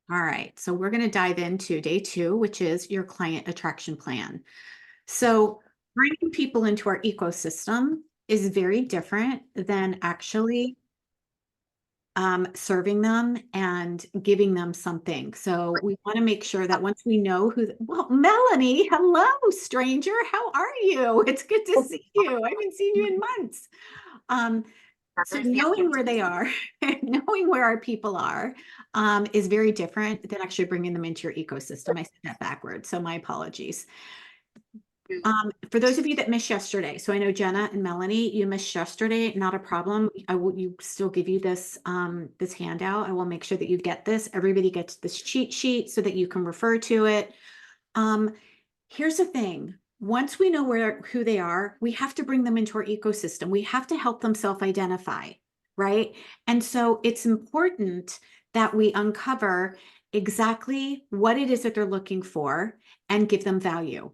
All right, so we're going to dive into day two, which is your client attraction plan. So, bringing people into our ecosystem is very different than actually serving them and giving them something. So, we want to make sure that once we know well, Melanie, hello, stranger. How are you? It's good to see you. I haven't seen you in months. Um, so knowing where they are, knowing where our people are, is very different than actually bringing them into your ecosystem. I said that backwards, so my apologies. For those of you that missed yesterday, so I know Jenna and Melanie, you missed yesterday, not a problem. I will you still give you this handout. I will make sure that you get this. Everybody gets this cheat sheet so that you can refer to it. Um, Here's the thing. Once we know who they are, we have to bring them into our ecosystem. We have to help them self-identify, right? And so it's important that we uncover exactly what it is that they're looking for and give them value.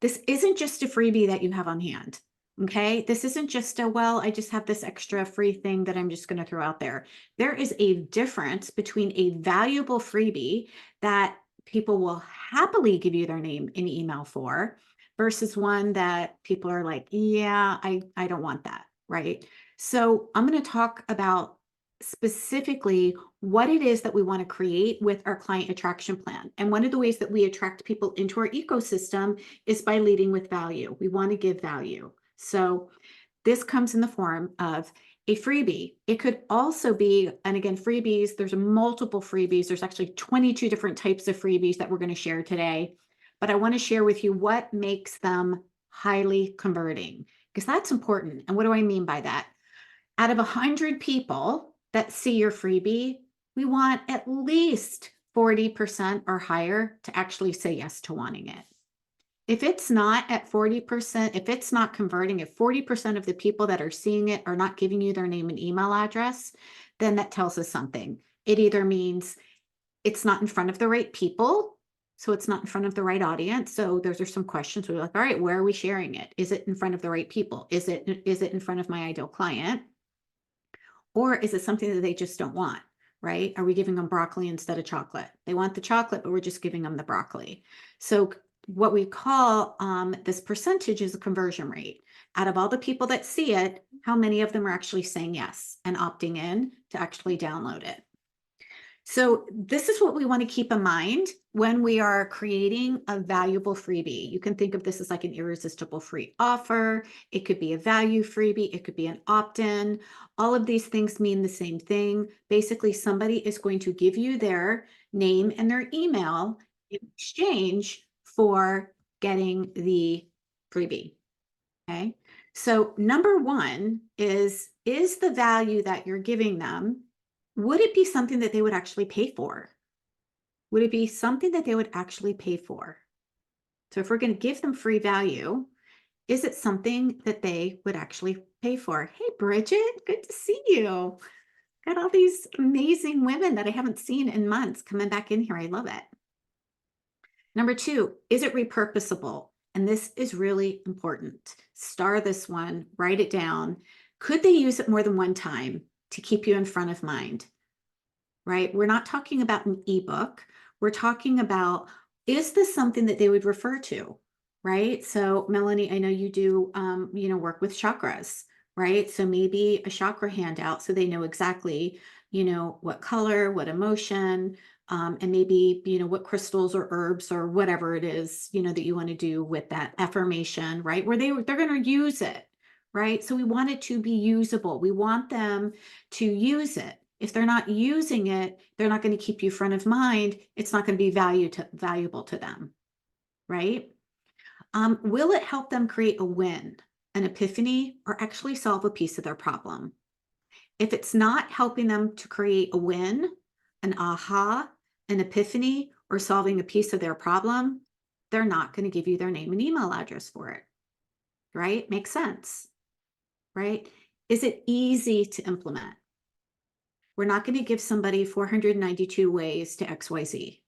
This isn't just a freebie that you have on hand. Okay. This isn't just well, I just have this extra free thing that I'm just going to throw out there. There is a difference between a valuable freebie that people will happily give you their name and email for versus one that people are like, yeah, I don't want that. Right. So I'm going to talk about specifically what it is that we want to create with our client attraction plan. And one of the ways that we attract people into our ecosystem is by leading with value. We want to give value. So this comes in the form of a freebie. It could also be, and again, freebies, there's multiple freebies. There's actually 22 different types of freebies that we're going to share today. But I want to share with you what makes them highly converting, because that's important. And what do I mean by that? Out of 100 people that see your freebie, we want at least 40% or higher to actually say yes to wanting it. If it's not at 40%, if it's not converting, if 40% of the people that are seeing it are not giving you their name and email address, then that tells us something. It either means it's not in front of the right people, so it's not in front of the right audience. So those are some questions. We're like, all right, where are we sharing it? Is it in front of the right people? Is it in front of my ideal client? Or is it something that they just don't want, right? Are we giving them broccoli instead of chocolate? They want the chocolate, but we're just giving them the broccoli. So what we call this percentage is a conversion rate. Out of all the people that see it, how many of them are actually saying yes and opting in to actually download it? So this is what we want to keep in mind when we are creating a valuable freebie. You can think of this as like an irresistible free offer. It could be a value freebie. It could be an opt-in. All of these things mean the same thing. Basically, somebody is going to give you their name and their email in exchange for getting the freebie. Okay. So number one is the value that you're giving them, would it be something that they would actually pay for? Would it be something that they would actually pay for? So if we're going to give them free value, is it something that they would actually pay for? Hey, Bridget, good to see you. Got all these amazing women that I haven't seen in months coming back in here. I love it. Number two, is it repurposable? And this is really important. Star this one, write it down. Could they use it more than one time to keep you in front of mind? Right? We're not talking about an ebook. We're talking about, is this something that they would refer to? Right? So Melanie, I know you do, work with chakras, right? So maybe a chakra handout so they know exactly, what color, what emotion, and maybe, what crystals or herbs or whatever it is, that you want to do with that affirmation, right? Where they're going to use it, right? So we want it to be usable. We want them to use it. If they're not using it, they're not going to keep you front of mind. It's not going to be valuable to them, right? Will it help them create a win, an epiphany, or actually solve a piece of their problem? If it's not helping them to create a win, an aha, an epiphany, or solving a piece of their problem, they're not going to give you their name and email address for it, right? Makes sense, right? Is it easy to implement? We're not going to give somebody 492 ways to XYZ.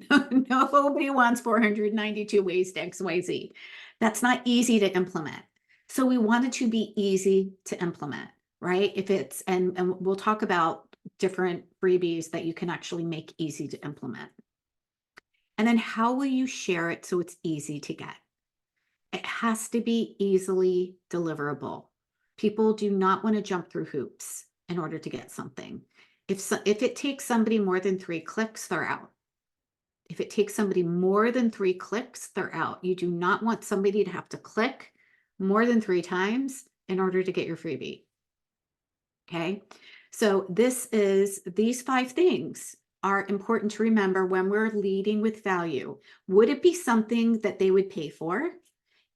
Nobody wants 492 ways to XYZ. That's not easy to implement. So we want it to be easy to implement, right? If it's, and we'll talk about different freebies that you can actually make easy to implement. And then how will you share it so it's easy to get? It has to be easily deliverable. People do not want to jump through hoops in order to get something. If it takes somebody more than 3 clicks, they're out. If it takes somebody more than 3 clicks, they're out. You do not want somebody to have to click more than 3 times in order to get your freebie. Okay. So these 5 things are important to remember when we're leading with value. Would it be something that they would pay for?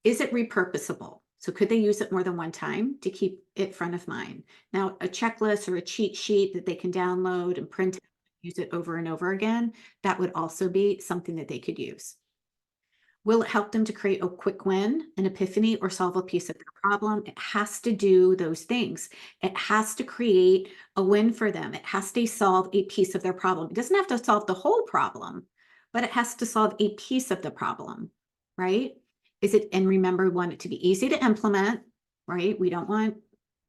Is it repurposable? So could they use it more than one time to keep it front of mind? Now, a checklist or a cheat sheet that they can download and print, use it over and over again, that would also be something that they could use. Will it help them to create a quick win, an epiphany, or solve a piece of their problem? It has to do those things. It has to create a win for them. It has to solve a piece of their problem. It doesn't have to solve the whole problem, but it has to solve a piece of the problem, right? And remember, we want it to be easy to implement, right? We don't want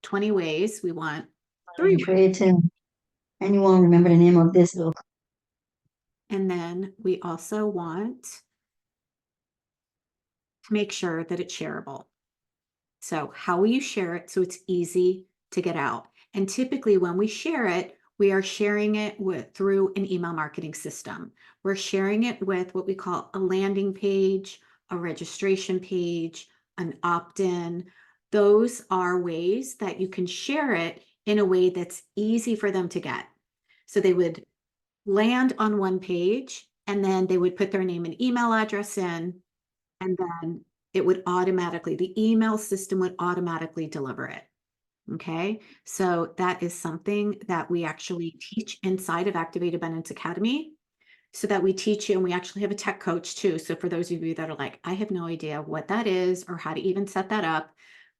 20 ways. We want 3 ways. Creative. And you won't remember the name of this book. And then we also want to make sure that it's shareable. So how will you share it so it's easy to get out? And typically when we share it, we are sharing it through an email marketing system. We're sharing it with what we call a landing page, a registration page, an opt-in. Those are ways that you can share it in a way that's easy for them to get. So they would land on one page and then they would put their name and email address in, and then it would automatically, the email system would automatically deliver it. Okay, so that is something that we actually teach inside of Activate Abundance Academy, so that we teach you, and we actually have a tech coach too. So for those of you that are like, I have no idea what that is or how to even set that up,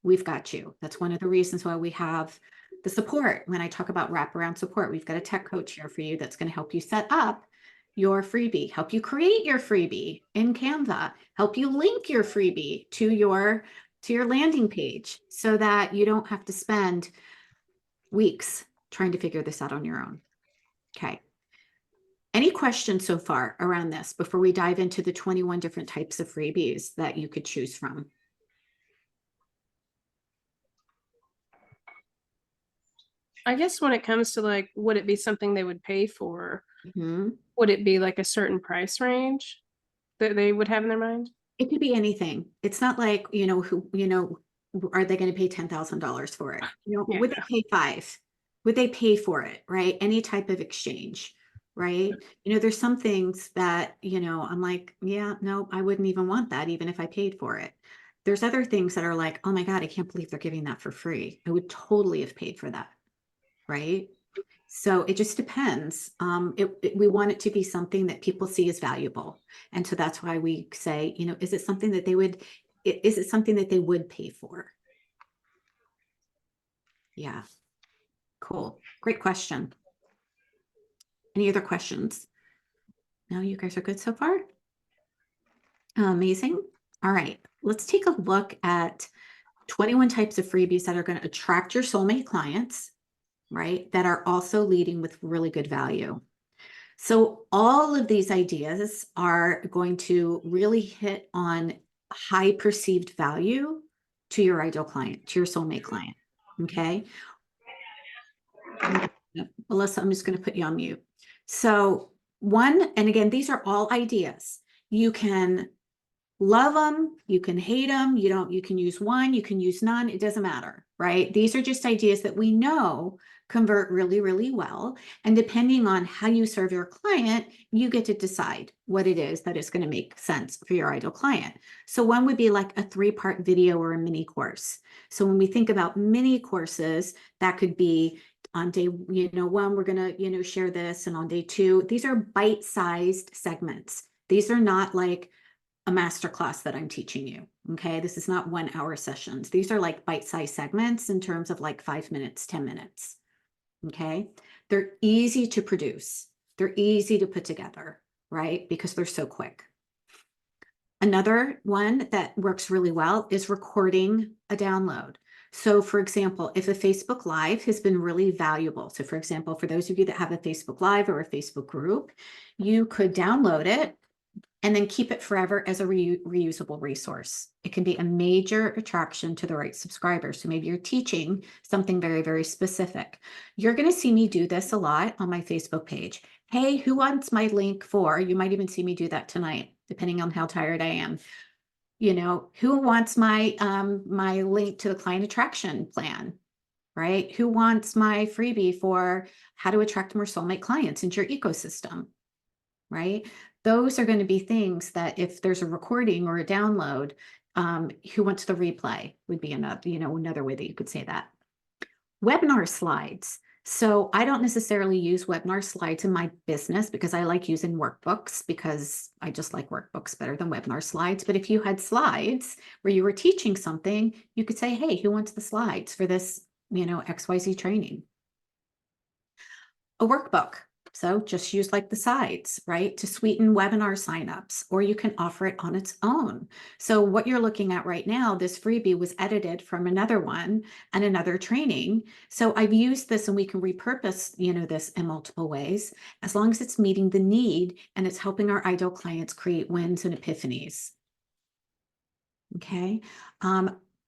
we've got you. That's one of the reasons why we have the support. When I talk about wraparound support, we've got a tech coach here for you that's going to help you set up your freebie, help you create your freebie in Canva, help you link your freebie to your landing page so that you don't have to spend weeks trying to figure this out on your own. Okay. Any questions so far around this before we dive into the 21 different types of freebies that you could choose from? I guess when it comes to like, would it be something they would pay for? Mm-hmm. Would it be like a certain price range that they would have in their mind? It could be anything. It's not like, are they going to pay $10,000 for it? Yeah. Would they pay 5? Would they pay for it? Right? Any type of exchange, right? There's some things that, I'm like, yeah, no, I wouldn't even want that, even if I paid for it. There's other things that are like, oh my God, I can't believe they're giving that for free. I would totally have paid for that. Right? So it just depends. We want it to be something that people see as valuable. And so that's why we say, is it something that they would pay for? Yeah. Cool. Great question. Any other questions? No, you guys are good so far? Amazing. All right. Let's take a look at 21 types of freebies that are going to attract your soulmate clients, right? That are also leading with really good value. So all of these ideas are going to really hit on high perceived value to your ideal client, to your soulmate client. Okay. Melissa, I'm just going to put you on mute. So and again, these are all ideas. You can love them, you can hate them, you can use one, you can use none, it doesn't matter, right? These are just ideas that we know convert really, really well. And depending on how you serve your client, you get to decide what it is that is going to make sense for your ideal client. So one would be like a 3-part video or a mini course. So when we think about mini courses, that could be on day 1, we're going to, share this. And on day 2, these are bite-sized segments. These are not like a masterclass that I'm teaching you. Okay. This is not 1-hour sessions. These are like bite-sized segments in terms of like 5 minutes, 10 minutes. Okay. They're easy to produce. They're easy to put together, right? Because they're so quick. Another one that works really well is recording a download. So for example, if a Facebook Live has been really valuable, so for example, for those of you that have a Facebook Live or a Facebook group, you could download it and then keep it forever as a reusable resource. It can be a major attraction to the right subscribers. So maybe you're teaching something very, very specific. You're going to see me do this a lot on my Facebook page. Hey, who wants my link for? You might even see me do that tonight, depending on how tired I am. You know, who wants my my link to the client attraction plan? Right? Who wants my freebie for how to attract more soulmate clients into your ecosystem? Right? Those are going to be things that if there's a recording or a download, who wants the replay would be another, another way that you could say that. Webinar slides. So I don't necessarily use webinar slides in my business because I like using workbooks because I just like workbooks better than webinar slides. But if you had slides where you were teaching something, you could say, hey, who wants the slides for this, XYZ training? A workbook. So just use like the sides, right, to sweeten webinar signups, or you can offer it on its own. So what you're looking at right now, this freebie was edited from another one and another training. So I've used this and we can repurpose, this in multiple ways, as long as it's meeting the need and it's helping our ideal clients create wins and epiphanies. Okay.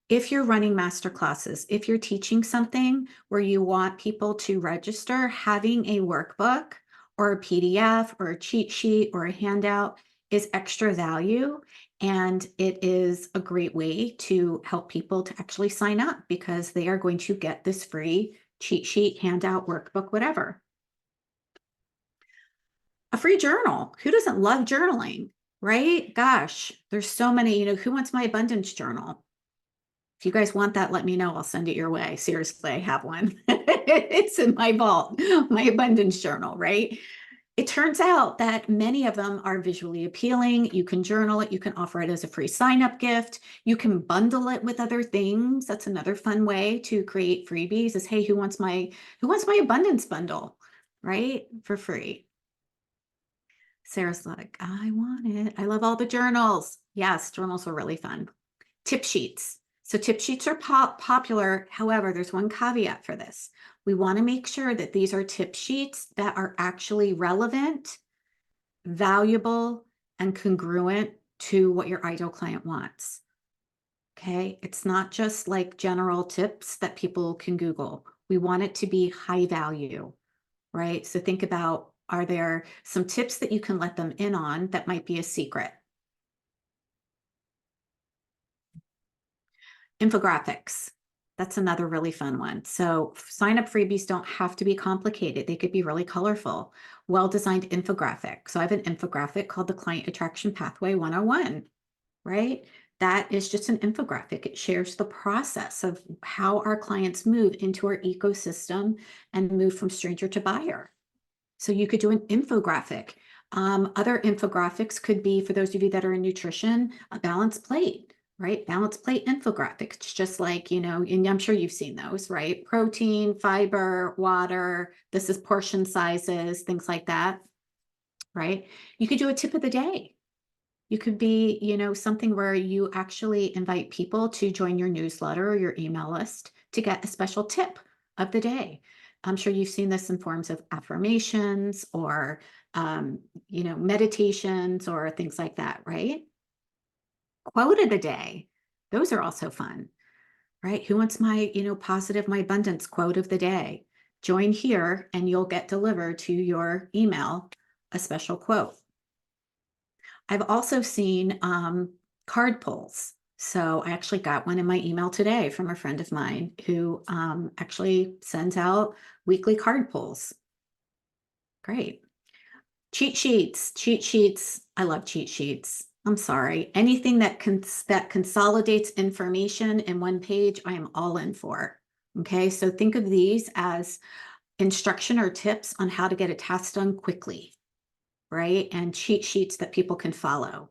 If you're running master classes, if you're teaching something where you want people to register, having a workbook or a PDF or a cheat sheet or a handout is extra value. And it is a great way to help people to actually sign up because they are going to get this free cheat sheet, handout, workbook, whatever. A free journal. Who doesn't love journaling, right? Gosh, there's so many, who wants my abundance journal? If you guys want that, let me know. I'll send it your way. Seriously, I have one. It's in my vault, my abundance journal, right? It turns out that many of them are visually appealing. You can journal it. You can offer it as a free sign-up gift. You can bundle it with other things. That's another fun way to create freebies is, hey, who wants my abundance bundle, right? For free. Sarah's like, I want it. I love all the journals. Yes, journals are really fun. Tip sheets. So tip sheets are popular. However, there's one caveat for this. We want to make sure that these are tip sheets that are actually relevant, valuable, and congruent to what your ideal client wants. Okay. It's not just like general tips that people can Google. We want it to be high value, right? So think about, are there some tips that you can let them in on that might be a secret? Infographics. That's another really fun one. So sign up freebies don't have to be complicated. They could be really colorful, well-designed infographic. So I have an infographic called the Client Attraction Pathway 101, right? That is just an infographic. It shares the process of how our clients move into our ecosystem and move from stranger to buyer. So you could do an infographic. Other infographics could be, for those of you that are in nutrition, a balanced plate, right? Balanced plate infographic. It's just like, and I'm sure you've seen those, right? Protein, fiber, water, this is portion sizes, things like that, right? You could do a tip of the day. You could be, something where you actually invite people to join your newsletter or your email list to get a special tip of the day. I'm sure you've seen this in forms of affirmations or, meditations or things like that, right? Quote of the day. Those are also fun, right? Who wants my, positive, my abundance quote of the day? Join here and you'll get delivered to your email a special quote. I've also seen card pulls. So I actually got one in my email today from a friend of mine who actually sends out weekly card pulls. Great. Cheat sheets. I love cheat sheets. I'm sorry. Anything that consolidates information in one page, I am all in for. Okay, so think of these as instruction or tips on how to get a task done quickly, right? And cheat sheets that people can follow,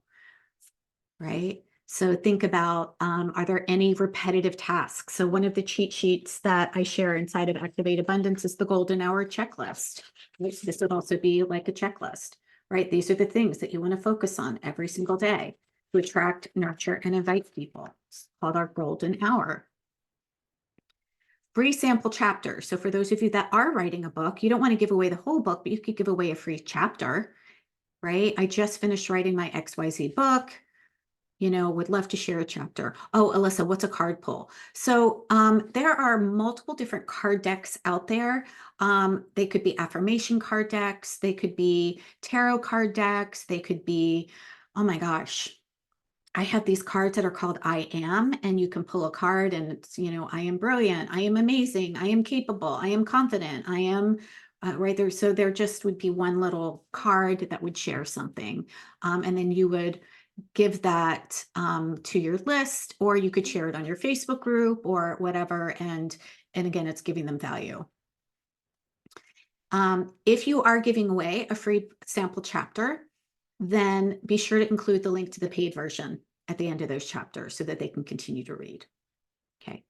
right? So think about, are there any repetitive tasks? So one of the cheat sheets that I share inside of Activate Abundance is the golden hour checklist. This would also be like a checklist, right? These are the things that you want to focus on every single day to attract, nurture, and invite people. It's called our golden hour. free sample chapters. So for those of you that are writing a book, you don't want to give away the whole book, but you could give away a free chapter, right? I just finished writing my XYZ book. Would love to share a chapter. Oh, Alyssa, what's a card pull? So there are multiple different card decks out there. They could be affirmation card decks. They could be tarot card decks. They could be, oh my gosh, I have these cards that are called I am, and you can pull a card and it's, I am brilliant. I am amazing. I am capable. I am confident. I am right there. So there just would be one little card that would share something. And then you would give that to your list, or you could share it on your Facebook group or whatever. And again, it's giving them value. If you are giving away a free sample chapter, then be sure to include the link to the paid version at the end of those chapters so that they can continue to read. Okay.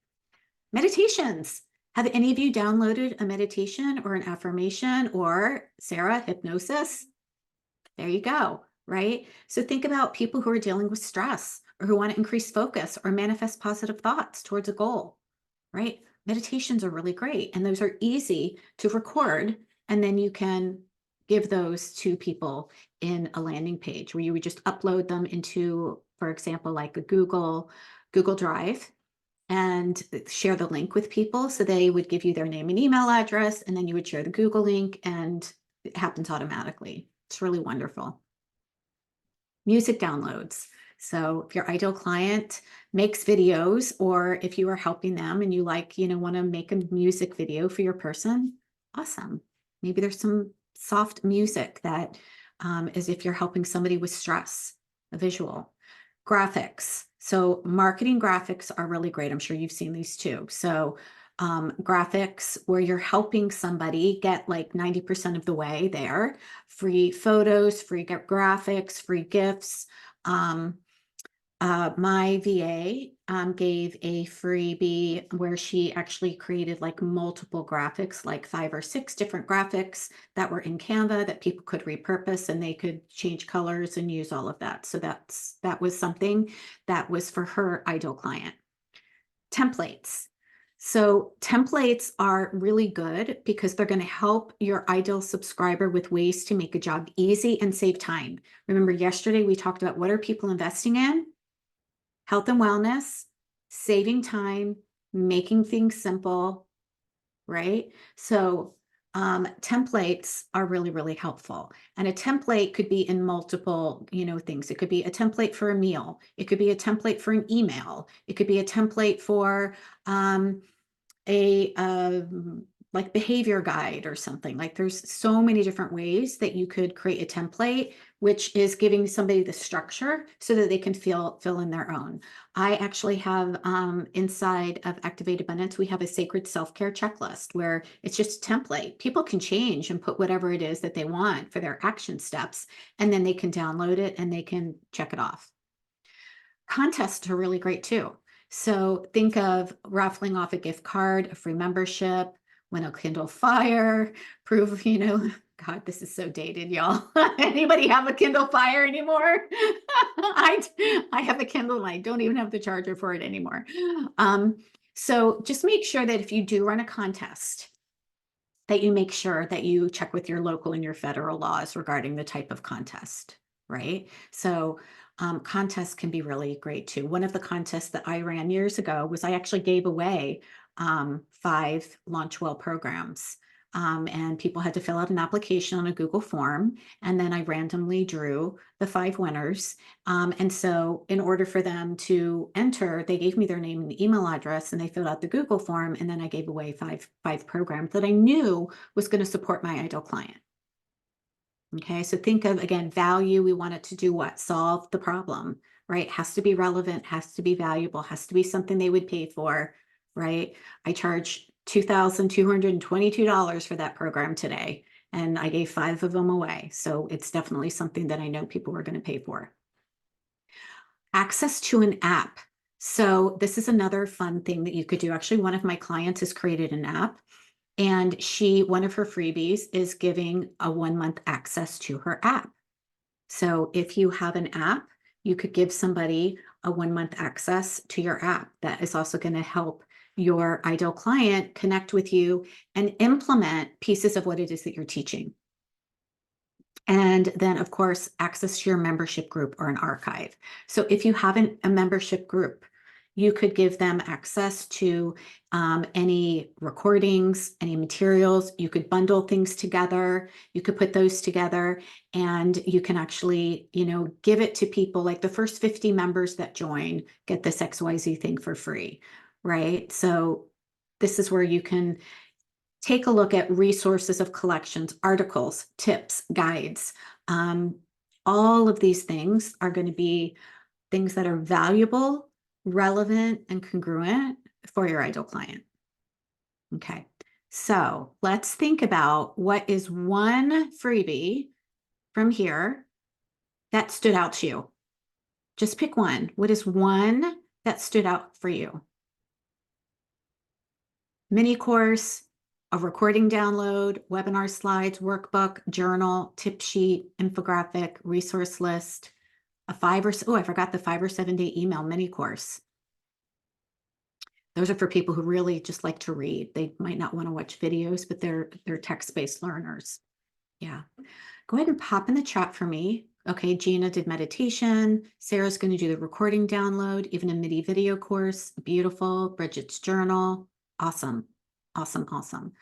Meditations. Have any of you downloaded a meditation or an affirmation or Sarah, hypnosis? There you go. Right? So think about people who are dealing with stress or who want to increase focus or manifest positive thoughts towards a goal, right? Meditations are really great, and those are easy to record, and then you can give those to people in a landing page where you would just upload them into, for example, like a Google Drive, and share the link with people. So they would give you their name and email address, and then you would share the Google link, and it happens automatically. It's really wonderful. Music downloads. So if your ideal client makes videos, or if you are helping them and you want to make a music video for your person, awesome. Maybe there's some soft music that is if you're helping somebody with stress, a visual. Graphics. So marketing graphics are really great. I'm sure you've seen these too. So graphics where you're helping somebody get like 90% of the way there. Free photos, free graphics, free GIFs. My VA gave a freebie where she actually created like multiple graphics, like 5 or 6 different graphics that were in Canva that people could repurpose, and they could change colors and use all of that. So that was something that was for her ideal client. Templates. So templates are really good because they're going to help your ideal subscriber with ways to make a job easy and save time. Remember yesterday we talked about what are people investing in? Health and wellness, saving time, making things simple, right? So templates are really, really helpful. And a template could be in multiple, things. It could be a template for a meal. It could be a template for an email. It could be a template for like behavior guide or something. Like there's so many different ways that you could create a template, which is giving somebody the structure so that they can fill in their own. I actually have inside of Activate Abundance, we have a sacred self-care checklist where it's just a template. People can change and put whatever it is that they want for their action steps, and then they can download it and they can check it off. Contests are really great too. So think of raffling off a gift card, a free membership, win a Kindle Fire, prove, God, this is so dated, y'all. Anybody have a Kindle Fire anymore? I have a Kindle and I don't even have the charger for it anymore. So just make sure that if you do run a contest, that you make sure that you check with your local and your federal laws regarding the type of contest, right? So contests can be really great too. One of the contests that I ran years ago was I actually gave away 5 Launchwell programs. And people had to fill out an application on a Google form. And then I randomly drew the 5 winners. And so in order for them to enter, they gave me their name and email address, and they filled out the Google form. And then I gave away five programs that I knew was going to support my ideal client. Okay, so think of, again, value. We want it to do what? Solve the problem, right? Has to be relevant, has to be valuable, has to be something they would pay for, right? I charge $2,222 for that program today, and I gave 5 of them away. So it's definitely something that I know people are going to pay for. Access to an app. So this is another fun thing that you could do. Actually, one of my clients has created an app. And one of her freebies is giving a 1-month access to her app. So if you have an app, you could give somebody a 1-month access to your app. That is also going to help your ideal client connect with you and implement pieces of what it is that you're teaching. And then, of course, access to your membership group or an archive. So if you have a membership group, you could give them access to any recordings, any materials. You could bundle things together. You could put those together, and you can actually, give it to people. Like the first 50 members that join get this XYZ thing for free, right? So this is where you can take a look at resources of collections, articles, tips, guides. All of these things are going to be things that are valuable, relevant, and congruent for your ideal client. Okay, so let's think about what is one freebie from here that stood out to you. Just pick one. What is one that stood out for you? Mini course, a recording download, webinar slides, workbook, journal, tip sheet, infographic, resource list, I forgot the 5 or 7 day email mini course. Those are for people who really just like to read. They might not want to watch videos, but they're text-based learners. Yeah. Go ahead and pop in the chat for me. Okay, Gina did meditation. Sarah's going to do the recording download, even a MIDI video course. Beautiful. Bridget's journal. Awesome. Awesome. Awesome.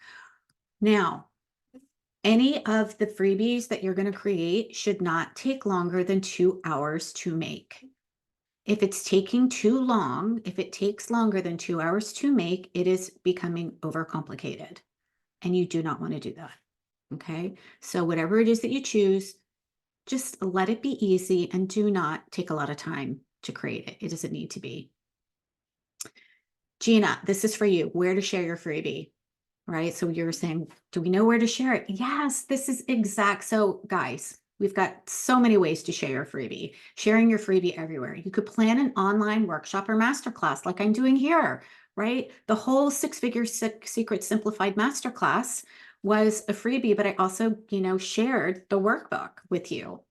Now, any of the freebies that you're going to create should not take longer than 2 hours to make. If it's taking too long, if it takes longer than 2 hours to make, it is becoming overcomplicated. And you do not want to do that. Okay. So whatever it is that you choose, just let it be easy and do not take a lot of time to create it. It doesn't need to be. Gina, this is for you. Where to share your freebie, right? So you're saying, do we know where to share it? Yes, this is exact. So guys, we've got so many ways to share your freebie. Sharing your freebie everywhere. You could plan an online workshop or masterclass like I'm doing here, right? The whole Six-Figure Secret Simplified Masterclass was a freebie, but I also, shared the workbook with you.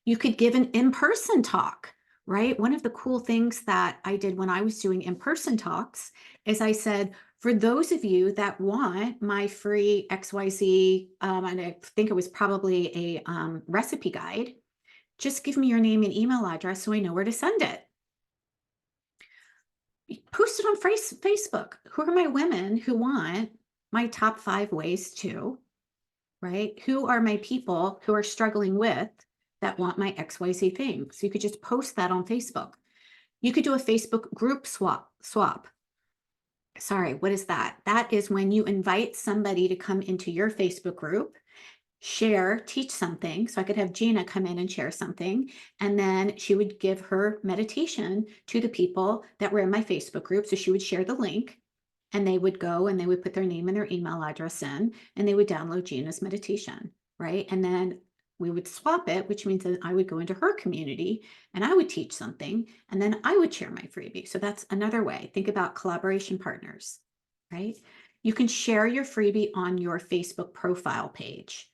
You could give an in-person talk, right? One of the cool things that I did when I was doing in-person talks is I said, for those of you that want my free XYZ, and I think it was probably a recipe guide, just give me your name and email address so I know where to send it. Post it on Facebook. Who are my women who want my top 5 ways to, right? Who are my people who are struggling with that want my XYZ thing? So you could just post that on Facebook. You could do a Facebook group swap. Sorry, what is that? That is when you invite somebody to come into your Facebook group, share, teach something. So I could have Gina come in and share something, and then she would give her meditation to the people that were in my Facebook group. So she would share the link, and they would go and they would put their name and their email address in, and they would download Gina's meditation, right? And then we would swap it, which means that I would go into her community and I would teach something, and then I would share my freebie. So that's another way. Think about collaboration partners, right? You can share your freebie on your Facebook profile page.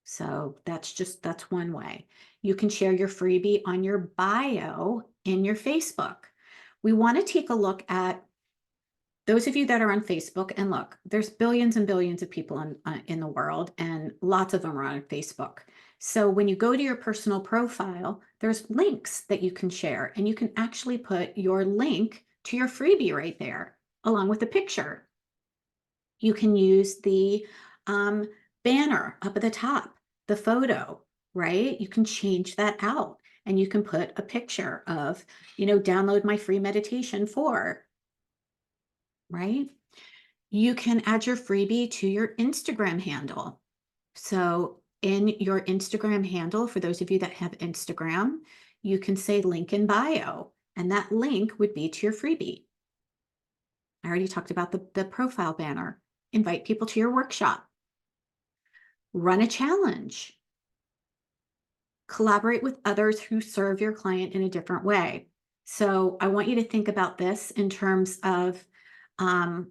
So that's one way. You can share your freebie on your bio in your Facebook. We want to take a look at those of you that are on Facebook, and look, there's billions and billions of people in the world, and lots of them are on Facebook. So when you go to your personal profile, there's links that you can share, and you can actually put your link to your freebie right there, along with a picture. You can use the banner up at the top, the photo, right? You can change that out, and you can put a picture of, download my free meditation for, right? You can add your freebie to your Instagram handle. So in your Instagram handle, for those of you that have Instagram, you can say link in bio, and that link would be to your freebie. I already talked about the profile banner. Invite people to your workshop. Run a challenge. Collaborate with others who serve your client in a different way. So I want you to think about this in terms of a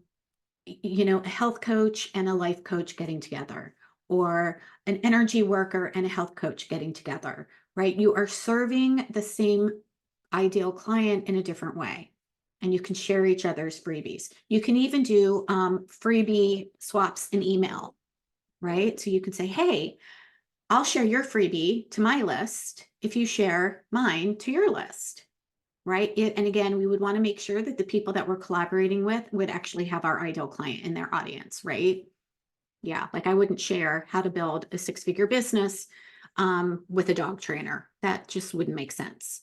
health coach and a life coach getting together, or an energy worker and a health coach getting together, right? You are serving the same ideal client in a different way. and you can share each other's freebies. You can even do freebie swaps in email, right? So you can say, hey, I'll share your freebie to my list if you share mine to your list, right? And again, we would want to make sure that the people that we're collaborating with would actually have our ideal client in their audience, right? Yeah, like I wouldn't share how to build a 6-figure business with a dog trainer. That just wouldn't make sense.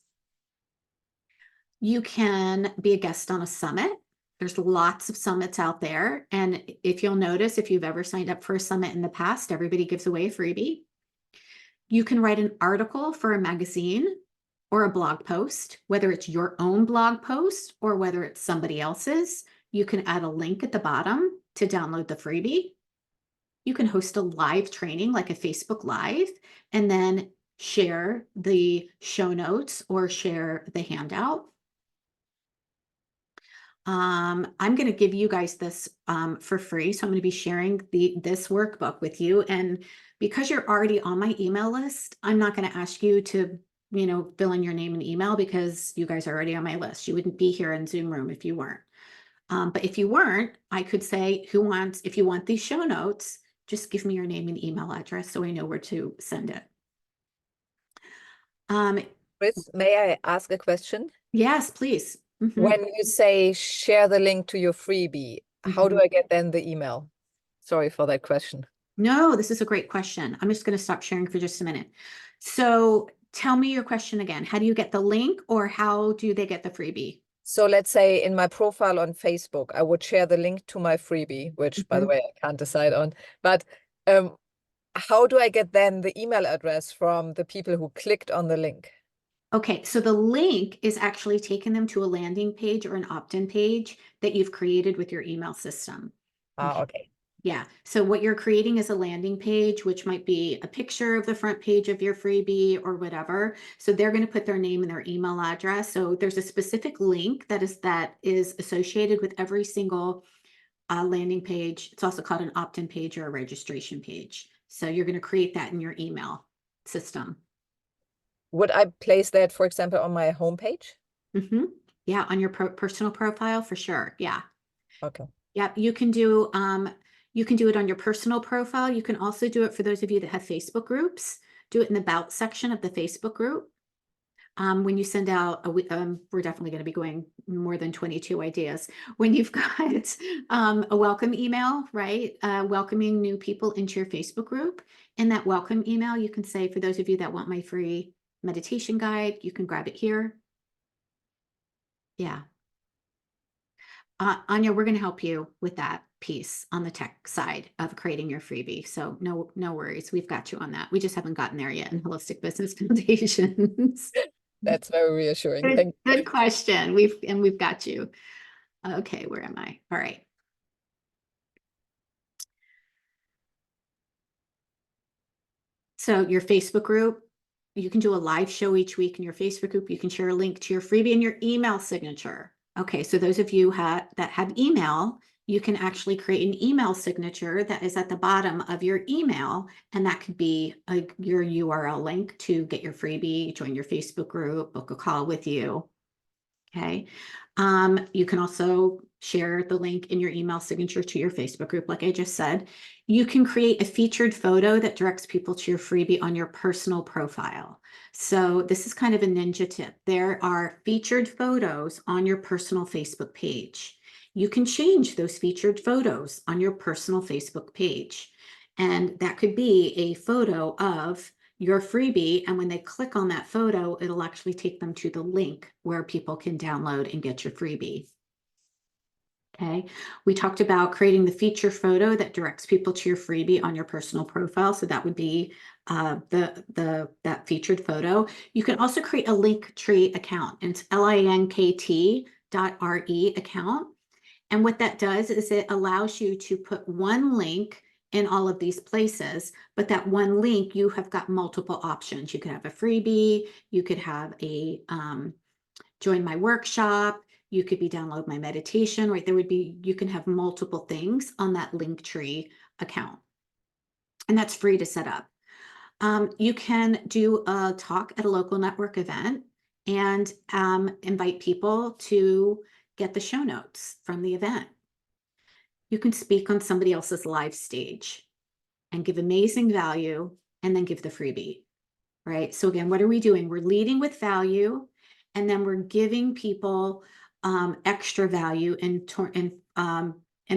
You can be a guest on a summit. There's lots of summits out there. And if you'll notice, if you've ever signed up for a summit in the past, everybody gives away a freebie. You can write an article for a magazine or a blog post, whether it's your own blog post or whether it's somebody else's. You can add a link at the bottom to download the freebie. You can host a live training like a Facebook Live and then share the show notes or share the handout. I'm going to give you guys this for free. So I'm going to be sharing this workbook with you. And because you're already on my email list, I'm not going to ask you to, fill in your name and email because you guys are already on my list. You wouldn't be here in Zoom room if you weren't. But if you weren't, I could say, if you want these show notes, just give me your name and email address so I know where to send it. Chris, may I ask a question? Yes, please. Mm-hmm. When you say share the link to your freebie, how do I get then the email? Sorry for that question. No, this is a great question. I'm just going to stop sharing for just a minute. So tell me your question again. How do you get the link or how do they get the freebie? So let's say in my profile on Facebook, I would share the link to my freebie, which by the way, I can't decide on. But how do I get then the email address from the people who clicked on the link? Okay, so the link is actually taking them to a landing page or an opt-in page that you've created with your email system. Okay. Yeah, so what you're creating is a landing page, which might be a picture of the front page of your freebie or whatever. So they're going to put their name and their email address. So there's a specific link that is associated with every single landing page. It's also called an opt-in page or a registration page. So you're going to create that in your email system. Would I place that, for example, on my homepage? Yeah, on your personal profile for sure. Yeah. Okay. Yeah, you can do it on your personal profile. You can also do it for those of you that have Facebook groups. Do it in the About section of the Facebook group. When you send out, we're definitely going to be going more than 22 ideas. When you've got a welcome email, right? Welcoming new people into your Facebook group. In that welcome email, you can say, for those of you that want my free meditation guide, you can grab it here. Yeah. Anya, we're going to help you with that piece on the tech side of creating your freebie. So no worries. We've got you on that. We just haven't gotten there yet in Holistic Business Foundations. That's very reassuring. Thank you. Good question. We've got you. Okay, where am I? All right. So your Facebook group, you can do a live show each week in your Facebook group. You can share a link to your freebie in your email signature. Okay, so those of you that have email, you can actually create an email signature that is at the bottom of your email, and that could be your URL link to get your freebie, join your Facebook group, book a call with you. Okay, you can also share the link in your email signature to your Facebook group, like I just said. You can create a featured photo that directs people to your freebie on your personal profile. So this is kind of a ninja tip. There are featured photos on your personal Facebook page. You can change those featured photos on your personal Facebook page. And that could be a photo of your freebie, and when they click on that photo, it'll actually take them to the link where people can download and get your freebie. Okay, we talked about creating the feature photo that directs people to your freebie on your personal profile. So that would be that featured photo. You can also create a Linktree account, and it's linkt.re account. And what that does is it allows you to put one link in all of these places, but that one link, you have got multiple options. You could have a freebie, you could have a join my workshop, you could be download my meditation, right? You can have multiple things on that Linktree account. And that's free to set up. You can do a talk at a local network event and invite people to get the show notes from the event. You can speak on somebody else's live stage and give amazing value and then give the freebie, right? So again, what are we doing? We're leading with value, and then we're giving people extra value in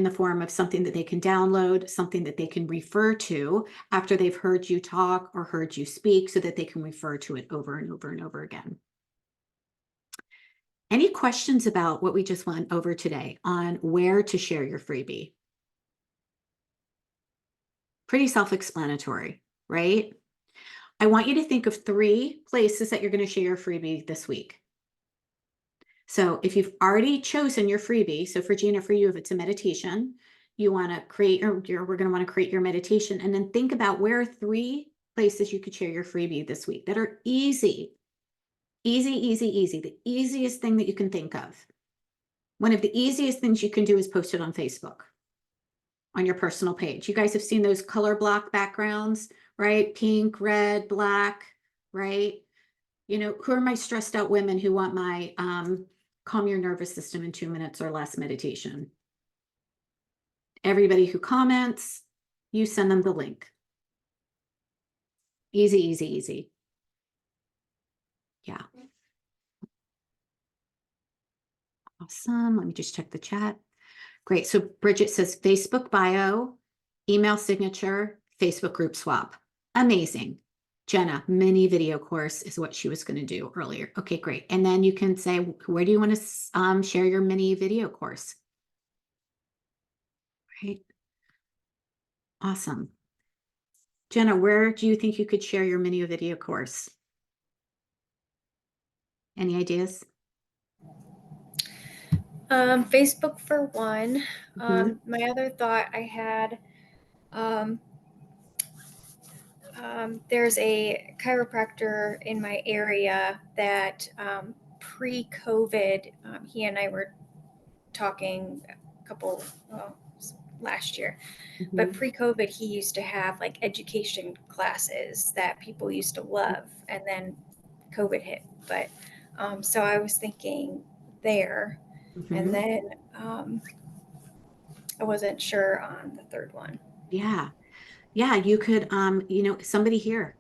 the form of something that they can download, something that they can refer to after they've heard you talk or heard you speak, so that they can refer to it over and over and over again. Any questions about what we just went over today on where to share your freebie? Pretty self-explanatory, right? I want you to think of 3 places that you're going to share your freebie this week. So if you've already chosen your freebie, so for Gina, for you, if it's a we're going to want to create your meditation, and then think about where are 3 places you could share your freebie this week that are easy. The easiest thing that you can think of. One of the easiest things you can do is post it on Facebook, on your personal page. You guys have seen those color block backgrounds, right? Pink, red, black, right? You know, who are my stressed out women who want my calm your nervous system in 2 minutes or less meditation? Everybody who comments, you send them the link. Easy, easy, easy. Yeah. Awesome. Let me just check the chat. Great. So Bridget says Facebook bio, email signature, Facebook group swap. Amazing. Jenna, mini video course is what she was going to do earlier. Okay, great. And then you can say, where do you want to share your mini video course? Right. Awesome. Jenna, where do you think you could share your mini video course? Any ideas? Facebook for one. Mhm. My other thought I had, there's a chiropractor in my area that pre-COVID, he and I were talking last year, but Mhm. pre-COVID, he used to have like education classes that people used to love, and then COVID hit. But so I was thinking there. Mhm. And then I wasn't sure on the third one. Yeah. Yeah, you could, you know, somebody here,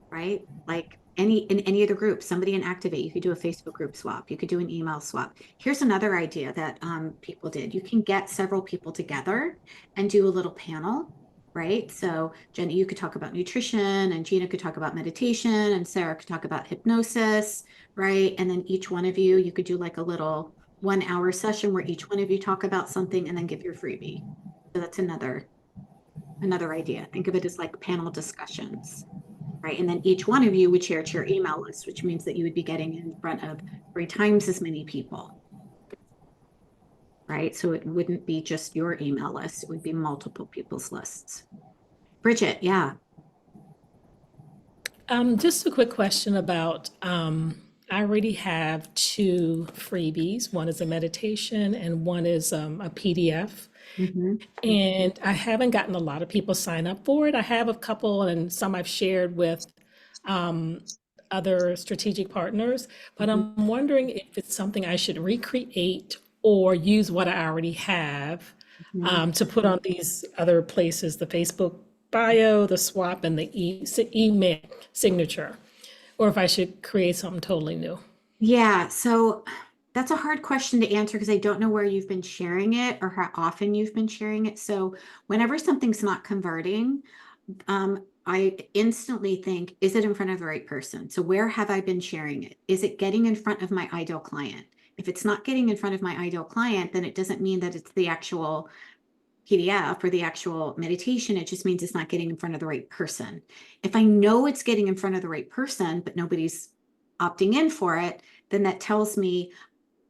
right? Like in any of the groups, somebody in Activate, you could do a Facebook group swap. You could do an email swap. Here's another idea that people did. You can get several people together and do a little panel, right? So Jenny, you could talk about nutrition, and Gina could talk about meditation, and Sarah could talk about hypnosis, right? And then each one of you could do like a little 1-hour session where each one of you talk about something and then give your freebie. So that's another idea. Think of it as like panel discussions, right? And then each one of you would share to your email list, which means that you would be getting in front of 3 times as many people, right? So it wouldn't be just your email list, it would be multiple people's lists. Bridget, yeah. Just a quick question about, I already have 2 freebies. One is a meditation and one is a PDF. Mhm. And I haven't gotten a lot of people sign up for it. I have a couple and some I've shared with other strategic partners, but I'm wondering if it's something I should recreate or use what I already have to put on these other places, the Facebook bio, the swap, and the email signature, or if I should create something totally new. Yeah, so that's a hard question to answer because I don't know where you've been sharing it or how often you've been sharing it. So whenever something's not converting, I instantly think, is it in front of the right person? So where have I been sharing it? Is it getting in front of my ideal client? If it's not getting in front of my ideal client, then it doesn't mean that it's the actual PDF or the actual meditation. It just means it's not getting in front of the right person. If I know it's getting in front of the right person, but nobody's opting in for it, then that tells me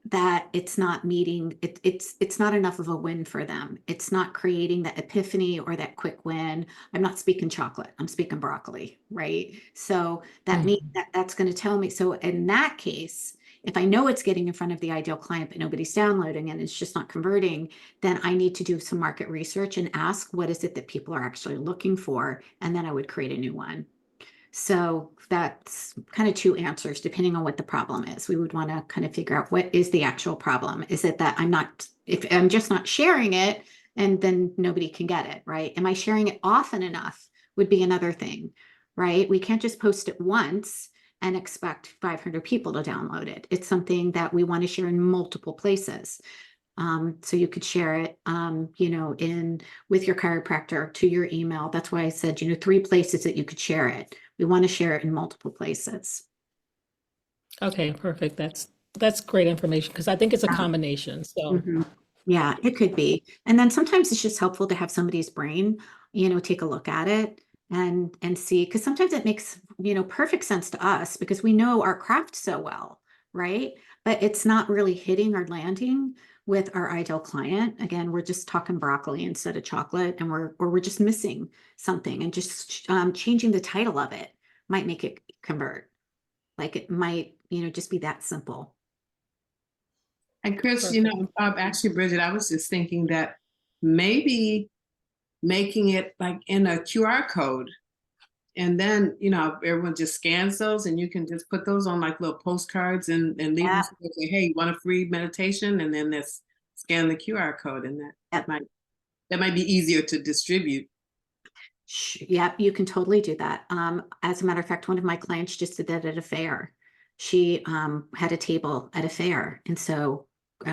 that it's not meeting it's not enough of a win for them. It's not creating that epiphany or that quick win. I'm not speaking chocolate, I'm speaking broccoli, right? So that means that's going to tell me. So in that case, if I know it's getting in front of the ideal client but nobody's downloading and it's just not converting, then I need to do some market research and ask what is it that people are actually looking for, and then I would create a new one. So that's kind of two answers depending on what the problem is. We would want to kind of figure out what is the actual problem. Is it that if I'm just not sharing it and then nobody can get it, right? Am I sharing it often enough would be another thing, right? We can't just post it once and expect 500 people to download it. It's something that we want to share in multiple places. So you could share it, with your chiropractor to your email. That's why I said, 3 places that you could share it. We want to share it in multiple places. Okay, perfect. That's great information because I think it's a Yeah. combination. So Mhm. Yeah, it could be. And then sometimes it's just helpful to have somebody's brain, take a look at it and see, because sometimes it makes, perfect sense to us because we know our craft so well, right? But it's not really hitting or landing with our ideal client. Again, we're just talking broccoli instead of chocolate, and we're just missing something, and just changing the title of it might make it convert. Like it might, just be that simple. And Chris, perfect. actually, Bridget, I was just thinking that maybe making it like in a QR code, and then everyone just scans those, and you can just put those on like little postcards and leave Yeah. them. Say, hey, you want a free meditation, and then let's scan the QR code, and Yep. that might be easier to distribute. Yep, you can totally do that. As a matter of fact, one of my clients just did that at a fair. She had a table at a fair, and so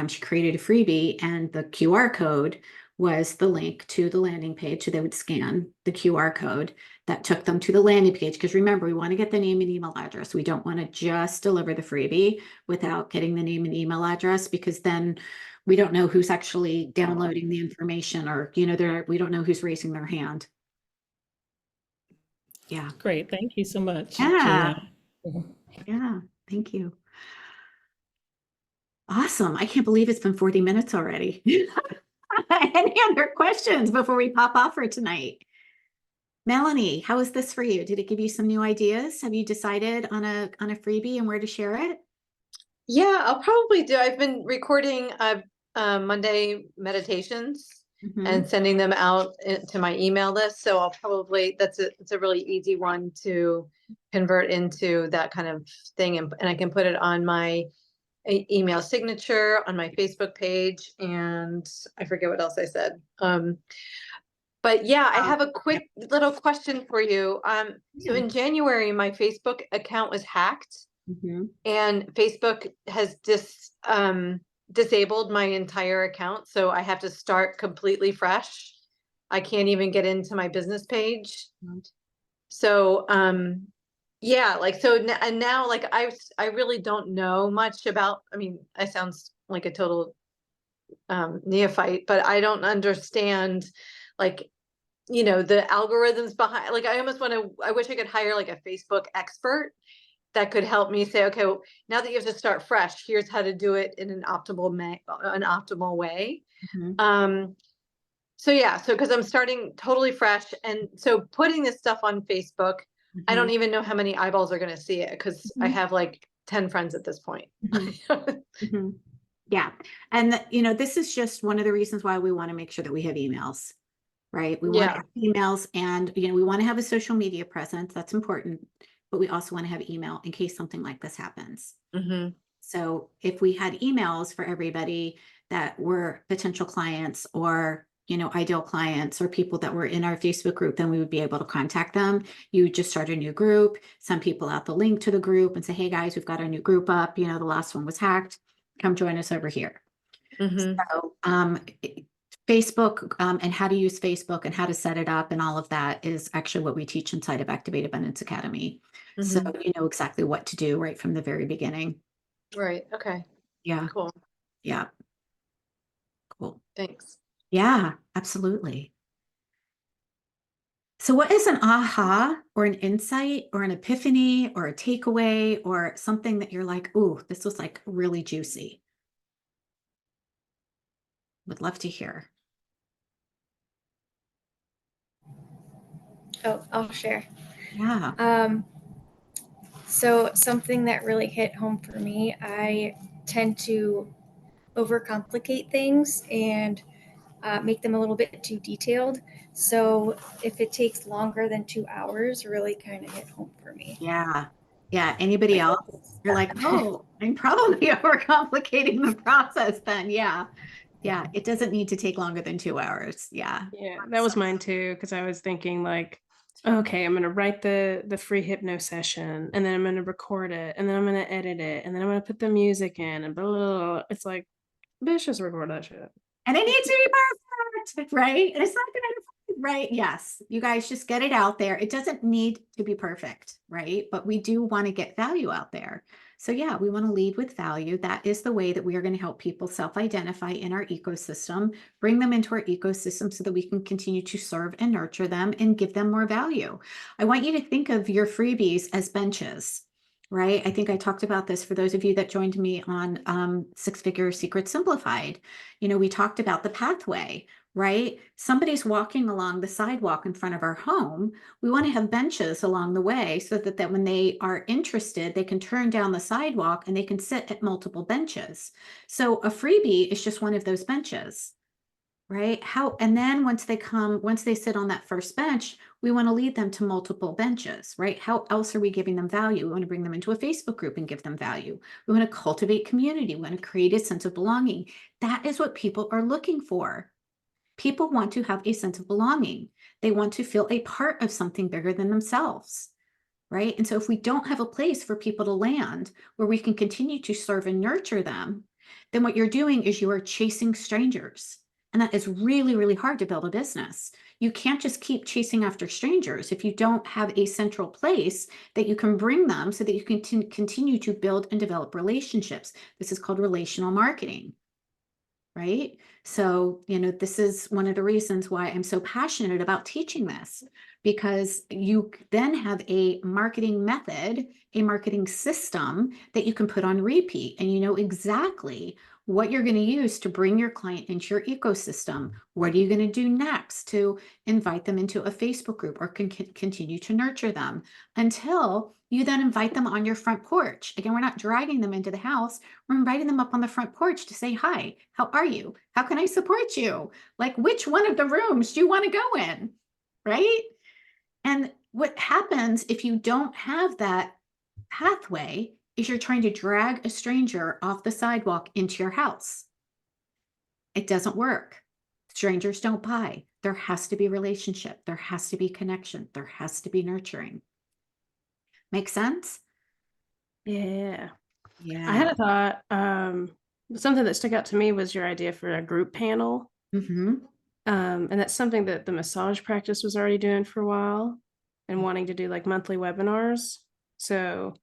she created a freebie, and the QR code was the link to the landing page. So they would scan the QR code that took them to the landing page. Because remember, we want to get the name and email address. We don't want to just deliver the freebie without getting the name and email address, because then we don't know who's actually downloading the information, or we don't know who's raising their hand. Yeah. Great. Thank you so much, Yeah. Gina. Mhm. Yeah. Thank you. Awesome. I can't believe it's been 40 minutes already. Any other questions before we pop off for tonight? Melanie, how is this for you? Did it give you some new ideas? Have you decided on a freebie and where to share it? Yeah, I'll probably do. I've been recording Monday meditations Mhm. and sending them out to my email list. So I'll probably it's a really easy one to convert into that kind of thing, and I can put it on my email signature on my Facebook page, and I forget what else I said. But yeah, I have a quick little question for you. So in January, my Facebook account was hacked. Mhm. And Facebook has disabled my entire account, so I have to start completely fresh. I can't even get into my business page. Right. So yeah, like and now like I really don't know much about, I mean, I sound like a total neophyte, but I don't understand like the algorithms behind, like I wish I could hire like a Facebook expert that could help me say, okay, well, now that you have to start fresh, here's how to do it in an optimal way. Mhm. So yeah, so because I'm starting totally fresh, and so putting this stuff on Facebook, I don't Mhm. even know how many eyeballs are going to see it because I Mhm. have like 10 friends at this point. Mhm. Mhm. Yeah. And this is just one of the reasons why we want to make sure that we have emails, right? We want to Yeah. have emails, and we want to have a social media presence. That's important. But we also want to have email in case something like this happens. Hmm. So if we had emails for everybody that were potential clients, or ideal clients, or people that were in our Facebook group, then we would be able to contact them. You would just start a new group, send people out the link to the group and say, hey guys, we've got our new group up. The last one was hacked. Come join us over here. Hmm. So Facebook and how to use Facebook and how to set it up and all of that is actually what we teach inside of Activate Abundance Academy. So Hmm. you know exactly what to do right from the very beginning. Right. Okay. Yeah. Cool. Yeah. Cool. Thanks. Yeah, absolutely. So what is an aha or an insight or an epiphany or a takeaway or something that you're like, ooh, this was like really juicy? Would love to hear. Oh, I'll share. Yeah. So something that really hit home for me, I tend to overcomplicate things, and make them a little bit too detailed. So if it takes longer than 2 hours, really kind of hit home for me. Yeah. Yeah. Anybody else? You're like, oh, I'm probably overcomplicating the process then. Yeah. Yeah. It doesn't need to take longer than 2 hours. Yeah. Yeah, that was mine too, because I was thinking like, okay, I'm gonna write the free hypno session, and then I'm gonna record it, and then I'm gonna edit it, and then I'm gonna put the music in, and blah, blah, blah. It's like, bitch, just record that shit. And it needs to be perfect, right? And it's not going to, right? Yes. You guys just get it out there. It doesn't need to be perfect, right? But we do want to get value out there. So yeah, we want to lead with value. That is the way that we are going to help people self-identify in our ecosystem, bring them into our ecosystem so that we can continue to serve and nurture them and give them more value. I want you to think of your freebies as benches. Right. I think I talked about this for those of you that joined me on Six Figure Secret Simplified. You know, we talked about the pathway, right? Somebody's walking along the sidewalk in front of our home. We want to have benches along the way so that when they are interested, they can turn down the sidewalk and they can sit at multiple benches. So a freebie is just one of those benches. Right? And then once they sit on that first bench, we want to lead them to multiple benches, right? How else are we giving them value? We want to bring them into a Facebook group and give them value. We want to cultivate community. We want to create a sense of belonging. That is what people are looking for. People want to have a sense of belonging. They want to feel a part of something bigger than themselves, right? And so if we don't have a place for people to land where we can continue to serve and nurture them, then what you're doing is you are chasing strangers. And that is really, really hard to build a business. You can't just keep chasing after strangers if you don't have a central place that you can bring them so that you can continue to build and develop relationships. This is called relational marketing, right? So, you know, this is one of the reasons why I'm so passionate about teaching this, because you then have a marketing method, a marketing system that you can put on repeat, and you know exactly what you're going to use to bring your client into your ecosystem. What are you going to do next to invite them into a Facebook group or continue to nurture them until you then invite them on your front porch? Again, we're not dragging them into the house. We're inviting them up on the front porch to say, hi, how are you? How can I support you? Like, which one of the rooms do you want to go in? Right? And what happens if you don't have that pathway is you're trying to drag a stranger off the sidewalk into your house. It doesn't work. Strangers don't buy. There has to be relationship. There has to be connection. There has to be nurturing. Make sense? Yeah. Yeah. I had a thought. Something that stuck out to me was your idea for a group panel. Mm-hmm. And that's something that the massage practice was already doing for a while and wanting to do like monthly webinars. So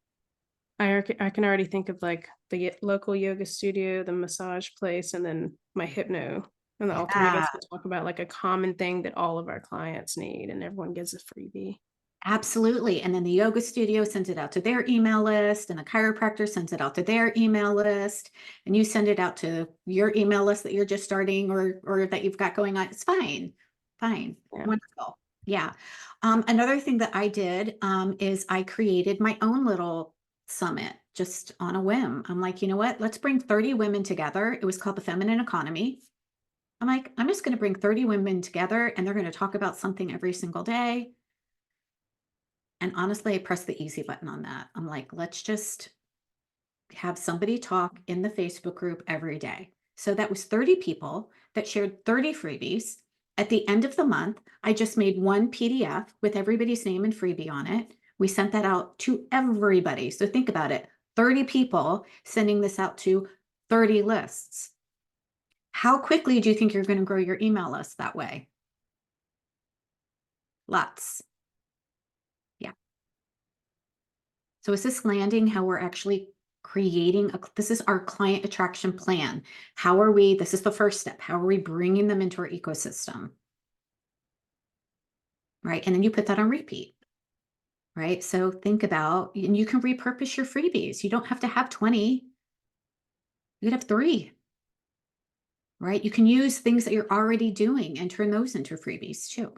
I can already think of like the local yoga studio, the massage place, and then my hypno. And the ultimate gets to talk about like a common thing that all of our clients need, and everyone gets a freebie. Absolutely. And then the yoga studio sends it out to their email list, and the chiropractor sends it out to their email list, and you send it out to your email list that you're just starting or that you've got going on. It's fine. Fine. Yeah. Wonderful. Yeah. Another thing that I did is I created my own little summit just on a whim. I'm like, you know what? Let's bring 30 women together. It was called the Feminine Economy. I'm like, I'm just going to bring 30 women together and they're going to talk about something every single day. And honestly, I pressed the easy button on that. I'm like, let's just have somebody talk in the Facebook group every day. So that was 30 people that shared 30 freebies. At the end of the month, I just made one PDF with everybody's name and freebie on it. We sent that out to everybody. So think about it, 30 people sending this out to 30 lists. How quickly do you think you're going to grow your email list that way? Lots. Yeah. So is this landing how we're actually creating this is our client attraction plan. This is the first step. How are we bringing them into our ecosystem? Right. And then you put that on repeat. Right. So think about, and you can repurpose your freebies. You don't have to have 20. You could have 3. Right. You can use things that you're already doing and turn those into freebies too.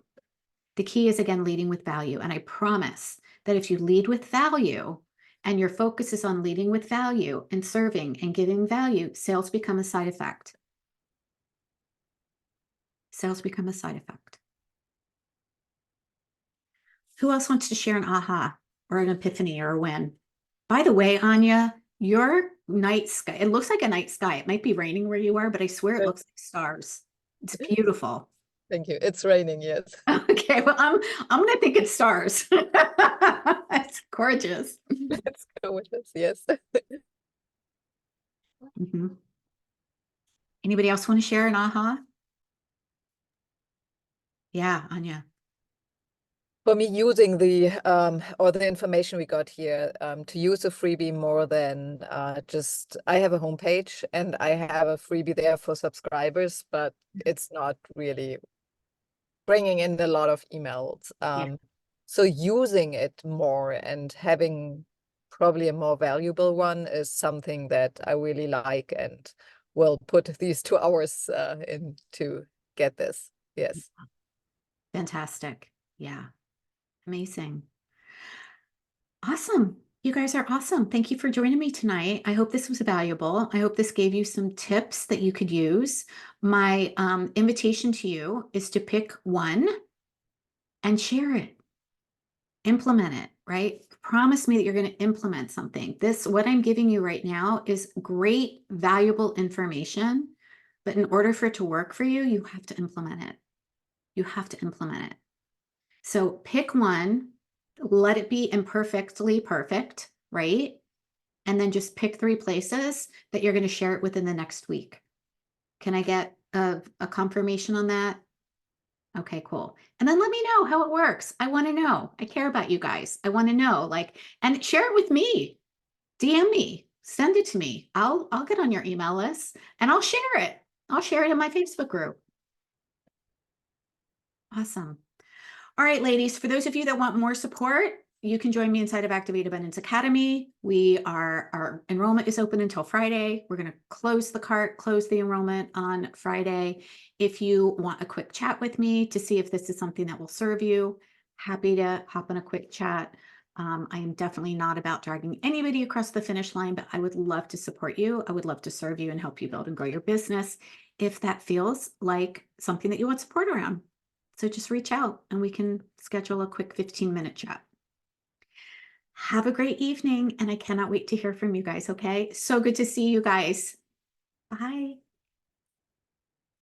The key is, again, leading with value. And I promise that if you lead with value and your focus is on leading with value and serving and giving value, sales become a side effect. Sales become a side effect. Who else wants to share an aha or an epiphany or a win? By the way, Anya, your night sky, it looks like a night sky. It might be raining where you are, but I swear it Yeah. looks like stars. It's beautiful. Thank you. It's raining, yes. Okay, well, I'm gonna think it's stars. It's gorgeous. Let's go with this, yes. Mhm. Anybody else want to share an aha? Yeah, Anya. For me, using the or the information we got here, to use a freebie more than just, I have a homepage and I have a freebie there for subscribers, but it's not really bringing in a lot of emails. So using it more and having probably a more valuable one is something that I really like and will put these 2 hours in to get this. Yes. Fantastic. Yeah. Amazing. Awesome. You guys are awesome. Thank you for joining me tonight. I hope this was valuable. I hope this gave you some tips that you could use. My invitation to you is to pick one and share it. Implement it, right? Promise me that you're going to implement something. What I'm giving you right now is great, valuable information, but in order for it to work for you, you have to implement it. You have to implement it. So pick one, let it be imperfectly perfect, right? And then just pick 3 places that you're going to share it within the next week. Can I get a confirmation on that? Okay, cool. And then let me know how it works. I want to know. I care about you guys. I want to know, and share it with me. DM me, send it to me. I'll get on your email list and I'll share it. I'll share it in my Facebook group. Awesome. All right, ladies, for those of you that want more support, you can join me inside of Activate Abundance Academy. Our enrollment is open until Friday. We're going to close the enrollment on Friday. If you want a quick chat with me to see if this is something that will serve you, happy to hop on a quick chat. I am definitely not about dragging anybody across the finish line, but I would love to support you. I would love to serve you and help you build and grow your business if that feels like something that you want support around. So just reach out and we can schedule a quick 15-minute chat. Have a great evening, and I cannot wait to hear from you guys, okay? So good to see you guys. Bye.